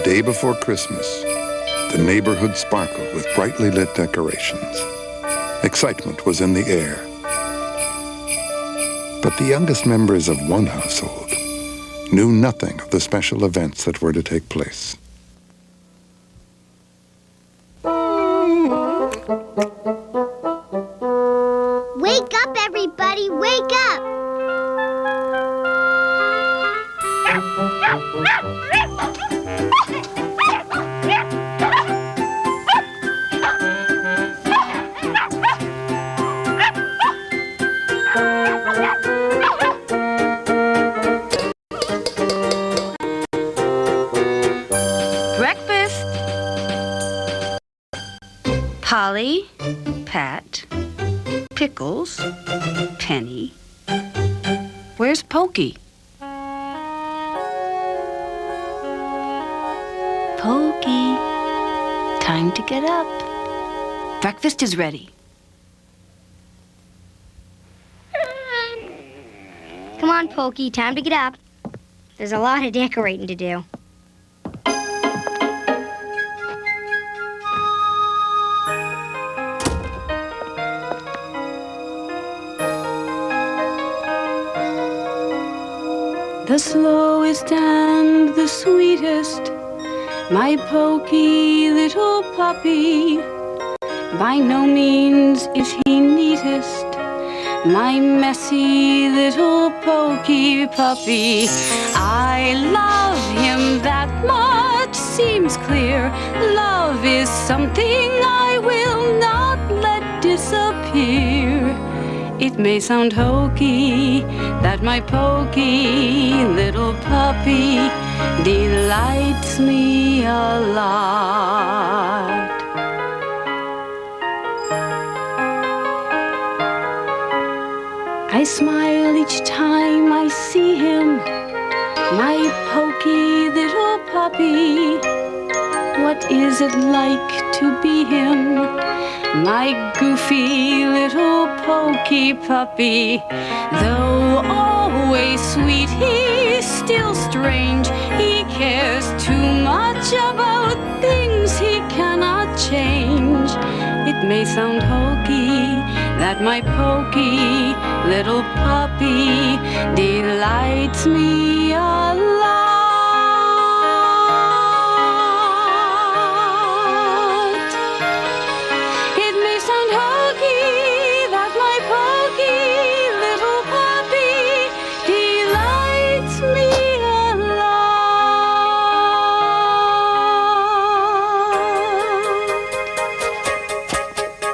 day before Christmas, the neighborhood sparkled with brightly lit decorations. Excitement was in the air. But the youngest members of one household knew nothing of the special events that were to take place. Wake up, everybody! Wake up! Breakfast. Polly, Pat, Pickles, Penny. Where's Poky? Poky, time to get up. Breakfast is ready. Come on, Poky, time to get up. There's a lot of decorating to do. The slowest and the sweetest, my Poky little puppy. By no means is he neatest, my messy little Poky puppy. I love him, that much seems clear. Love is something I will not let disappear. It may sound hokey that my Poky little puppy delights me a lot. I smile each time I see him, my Poky little puppy. What is it like to be him, my goofy little Poky puppy? Though always sweet, he's still strange. He cares too much about things he cannot change. It may sound hokey that my Poky little puppy delights me a lot. It may sound hokey that my Poky little puppy delights me a lot.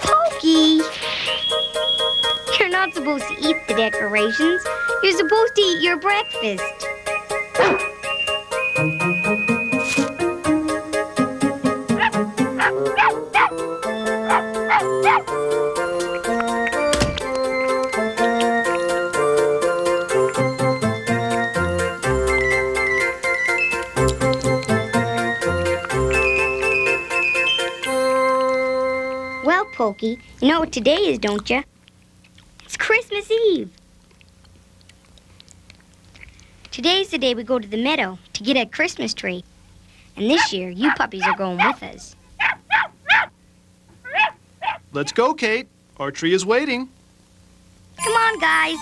Poky! You're not supposed to eat the decorations. You're supposed to eat your breakfast. Well, Poky, you know what today is, don't you? It's Christmas Eve. Today's the day we go to the meadow to get a Christmas tree. And this year, you puppies are going with us. Let's go, Kate. Our tree is waiting. Come on, guys.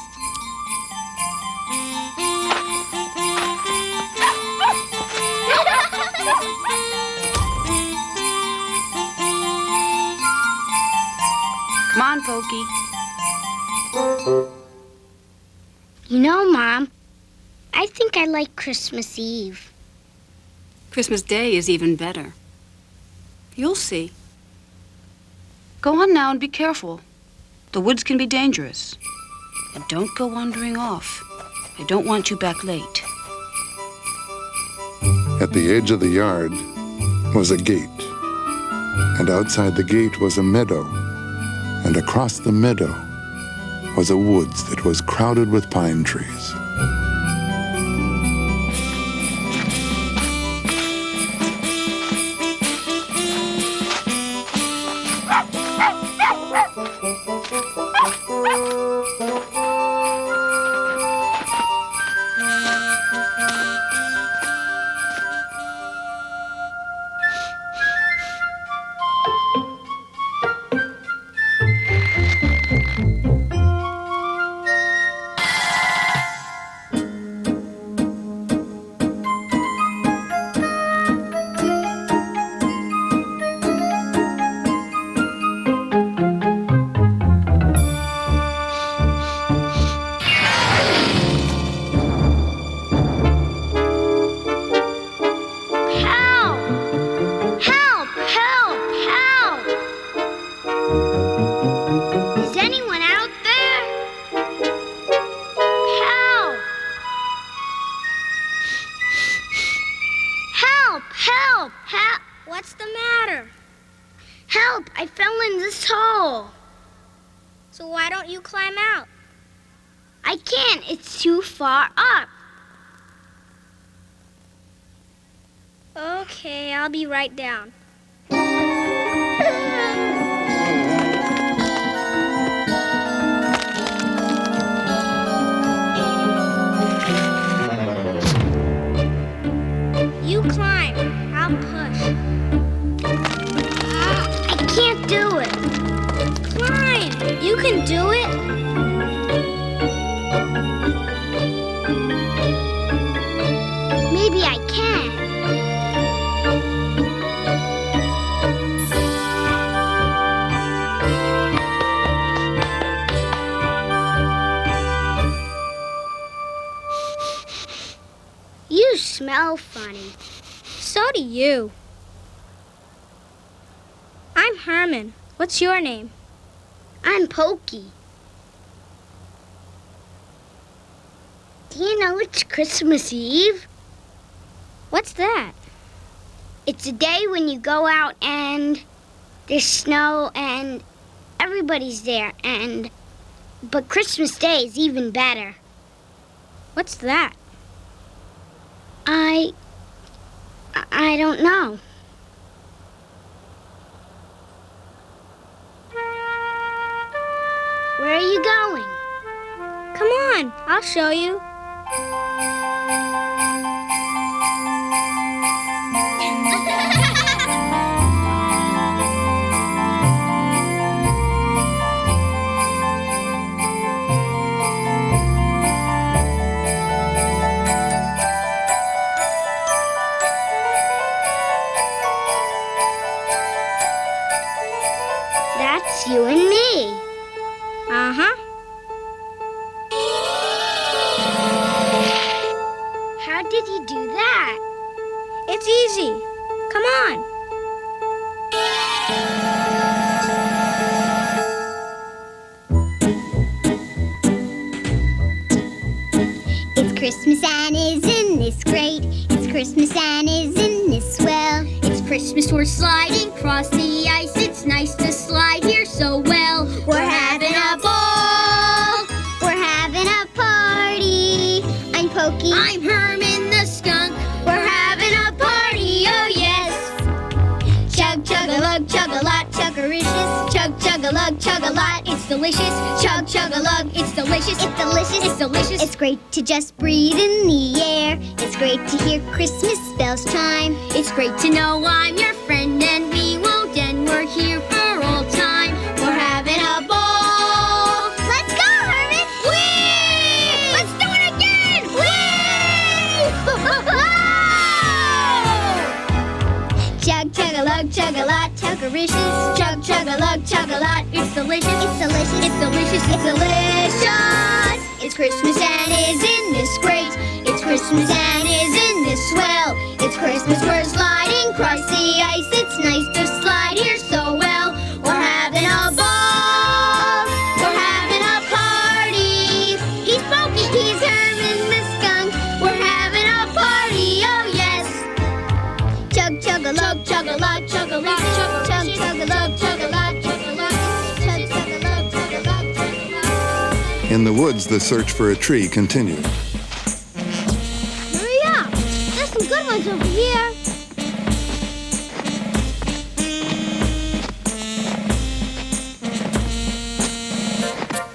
Come on, Poky. You know, Mom, I think I like Christmas Eve. Christmas Day is even better. You'll see. Go on now and be careful. The woods can be dangerous. And don't go wandering off. I don't want you back late. At the edge of the yard was a gate, and outside the gate was a meadow, and across the meadow was a woods that was crowded with pine trees. climb out. I can't. It's too far up. Okay, I'll be right down. You climb. I'll push. I can't do it. Climb. You can do it. Maybe I can. You smell funny. So do you. I'm Herman. What's your name? I'm Poky. Do you know it's Christmas Eve? What's that? It's a day when you go out and there's snow and everybody's there but Christmas Day is even better. What's that? I don't know. Where are you going? Come on, I'll show you. That's you and me. Uh-huh. How did you do that? It's easy. Come on. It's Christmas and isn't this great? It's Christmas and isn't this swell? It's Christmas, we're sliding across the ice. It's nice to slide here so well. We're having a ball. We're having a party. I'm Poky. I'm Herman the skunk. We're having a party, oh yes. Chug, chug-a-lug, chug-a-lot, chug-a-ricious. Chug, chug-a-lug, chug-a-lot, it's delicious. Chug, chug-a-lug, it's delicious. It's delicious. It's delicious. It's great to just breathe in the air. It's great to hear Christmas bells chime. It's great to know I'm your friend and we won't end. We're here for all time. We're having a ball. Let's go, Herman. Whee! Let's do it again. Whee! Chug, chug-a-lug, chug-a-lot, chug-a-ricious. Chug, chug-a-lug, chug-a-lot, it's delicious. It's delicious. It's delicious. It's delicious. It's Christmas and isn't this great? It's Christmas and isn't this swell? It's Christmas, we're sliding across the ice. It's nice to slide here so well. We're having a ball. We're having a party. He's Poky, he's Herman the skunk. We're having a party, oh yes. Chug, chug-a-lug, chug-a-lot, chug-a-lot, chug, chug-a-lug, chug-a-lot, chug-a-lot, chug, chug-a-lug, chug-a-lot, chug-a-lot. In the woods, the search for a tree continued. Hurry up. There's some good ones over here.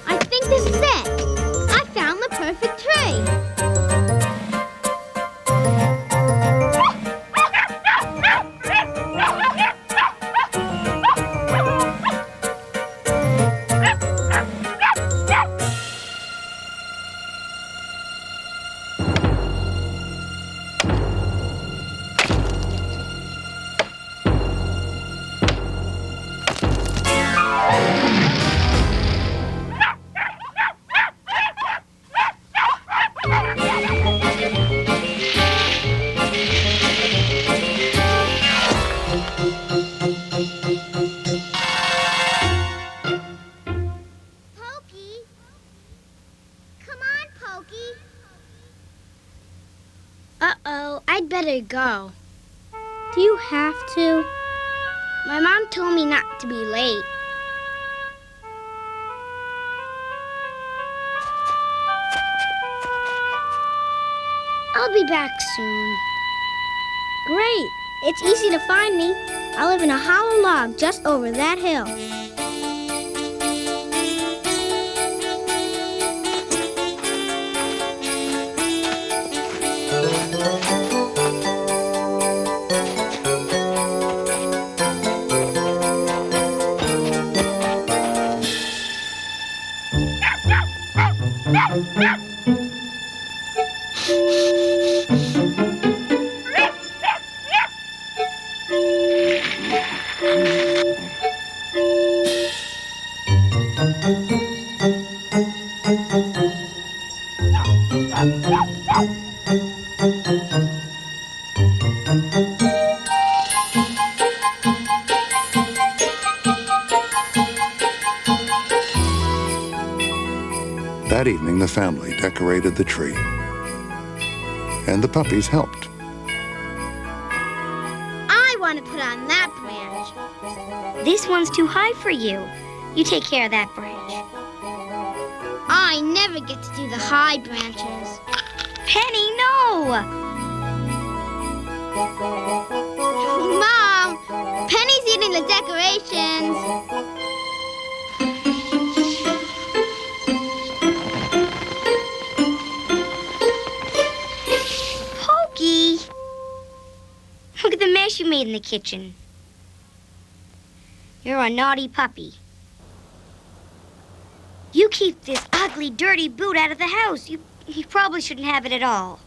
I think this is it. I found the perfect tree. Poky. Come on, Poky. Uh-oh, I'd better go. Do you have to? My mom told me not to be late. I'll be back soon. Great. It's easy to find me. I live in a hollow log just over that hill. That evening, the family decorated the tree, and the puppies helped. I want to put on that branch. This one's too high for you. You take care of that branch. I never get to do the high branches. Penny, no! Mom, Penny's eating the decorations. Poky! Look at the mess you made in the kitchen. You're a naughty puppy. You keep this ugly, dirty boot out of the house. You probably shouldn't have it at all.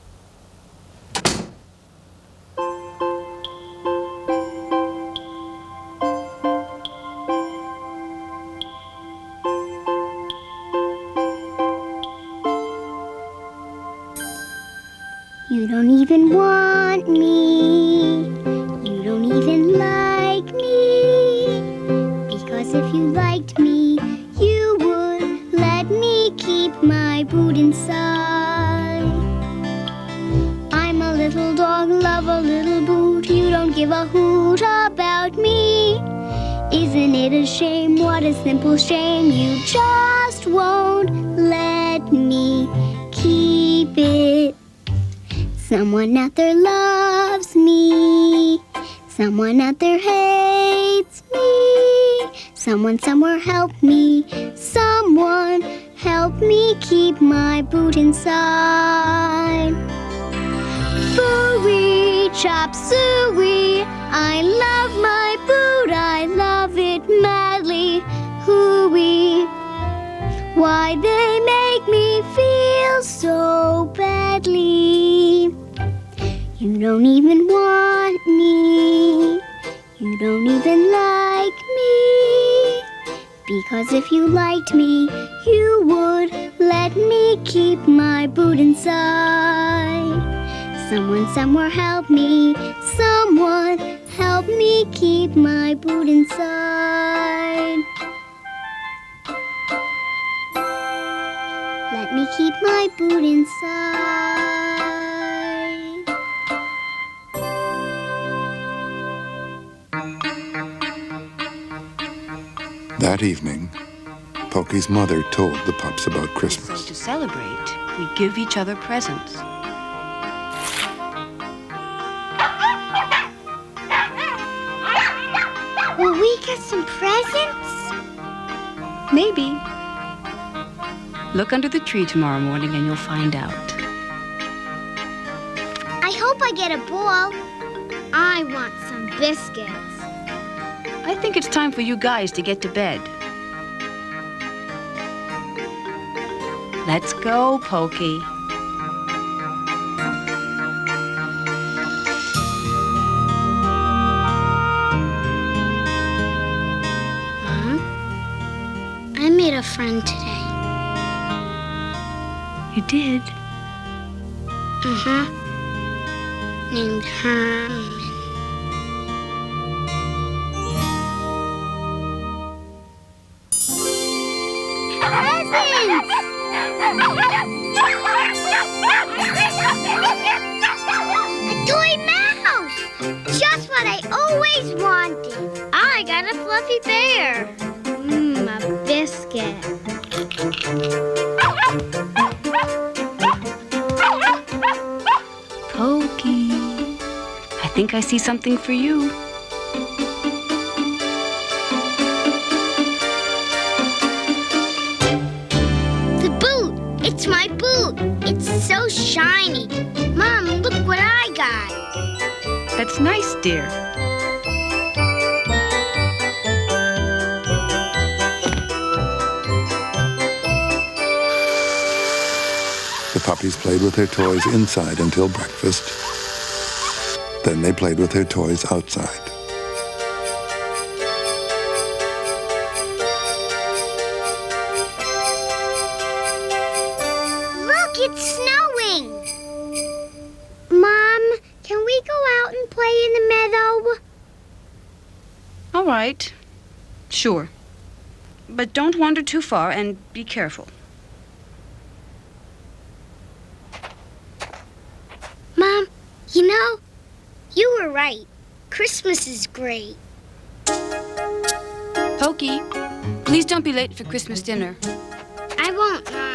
You don't even want me. You don't even like me. Because if you liked me, you would let me keep my boot inside. I'm a little dog, love a little boot. You don't give a hoot about me. Isn't it a shame? What a simple shame. You just won't let me keep it. Someone out there loves me. Someone out there hates me. Someone somewhere help me. Someone help me keep my boot inside. Fooey, chop suey. I love my boot. I love it madly. Hooey. Why they make me feel so badly. You don't even want me. You don't even like me. Because if you liked me, you would let me keep my boot inside. Someone somewhere help me. Someone help me keep my boot inside. Let me keep my boot inside. That evening, Poky's mother told the pups about So Christmas. to celebrate, we give each other presents. Will we get some presents? Maybe. Look under the tree tomorrow morning and you'll find out. I hope I get a ball. I want some biscuits. I think it's time for you guys to get to bed. Let's go, Poky. Mom, I made a friend today. You did? Uh-huh. Named Herman. A toy mouse! Just what I always wanted. I got a fluffy bear. A biscuit. think I see something for you. The boot! It's my boot! It's so shiny. Mom, look what I got. That's nice, dear. The puppies played with their toys inside until breakfast. Then they played with their toys outside. Look, it's snowing. Mom, can we go out and play in the meadow? All right. Sure. But don't wander too far and be careful. Mom, you know, you were right. Christmas is great. Poky, please don't be late for Christmas dinner. I won't, Mom.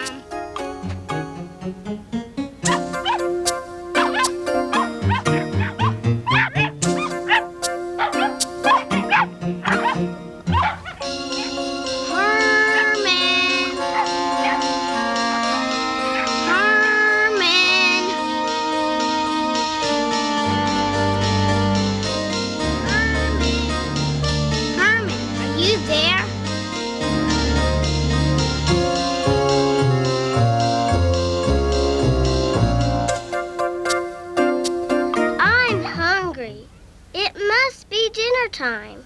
Time.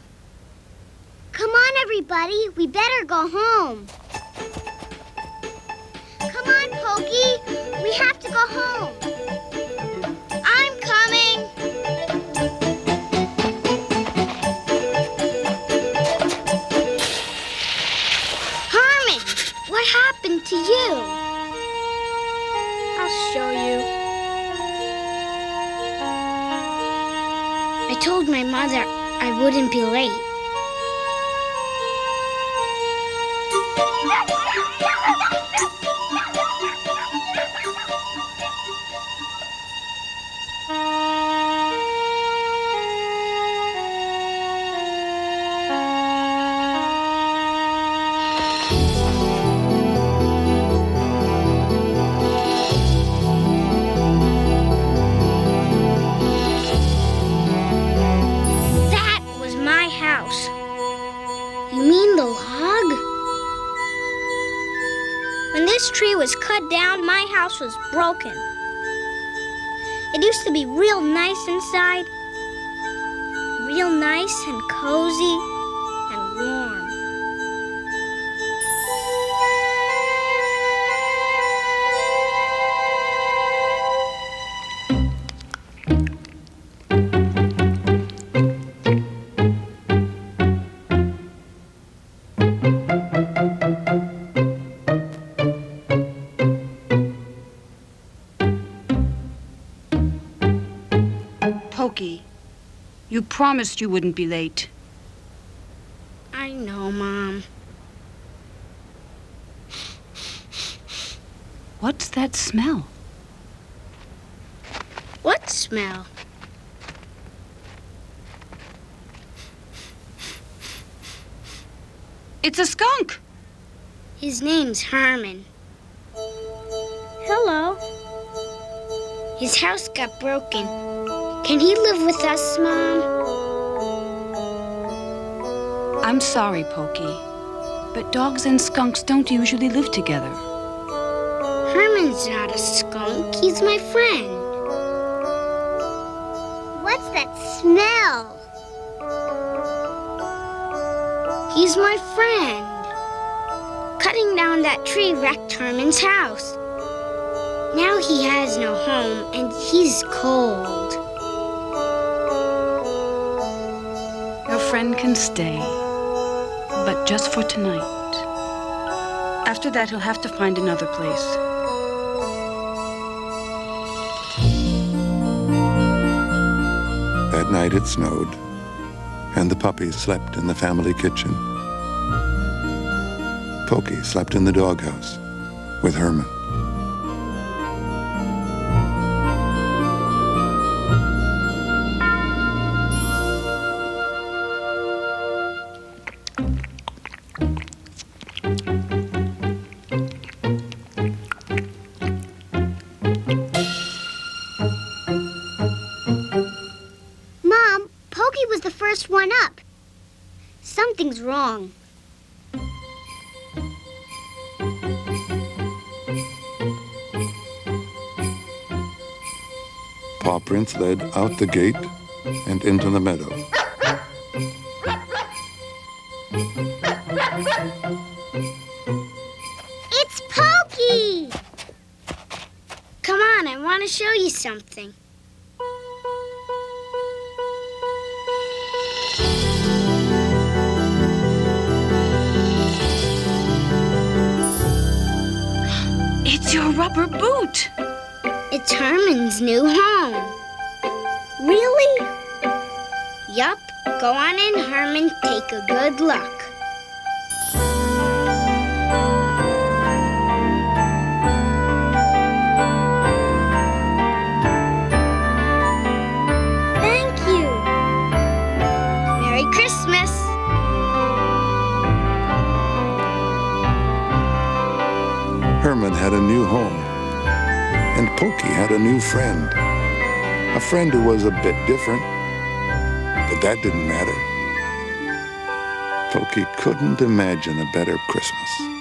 Come on, everybody. We better go home. Come on, Poky. We have to go home. I'm coming. Herman, what happened to you? I'll show you. I told my mother I wouldn't be late. When this tree was cut down, my house was broken. It used to be real nice inside. Real nice and cozy and warm. Poky, you promised you wouldn't be late. I know, Mom. What's that smell? What smell? It's a skunk. His name's Herman. Hello. His house got broken. Can he live with us, Mom? I'm sorry, Poky, but dogs and skunks don't usually live together. Herman's not a skunk. He's my friend. What's that smell? He's my friend. Cutting down that tree wrecked Herman's house. Now he has no home, and he's cold. Your friend can stay, but just for tonight. After that, he'll have to find another place. That night it snowed, and the puppies slept in the family kitchen. Poky slept in the doghouse with Herman. something's wrong. Paw prints led out the gate and into the meadow. It's Poky! Come on, I want to show you something. It's your rubber boot. It's Herman's new home. Really? Yup. Go on in, Herman. Take a good look. Thank you. Merry Christmas. Herman had a new home, and Poky had a new friend. A friend who was a bit different, but that didn't matter. Poky couldn't imagine a better Christmas.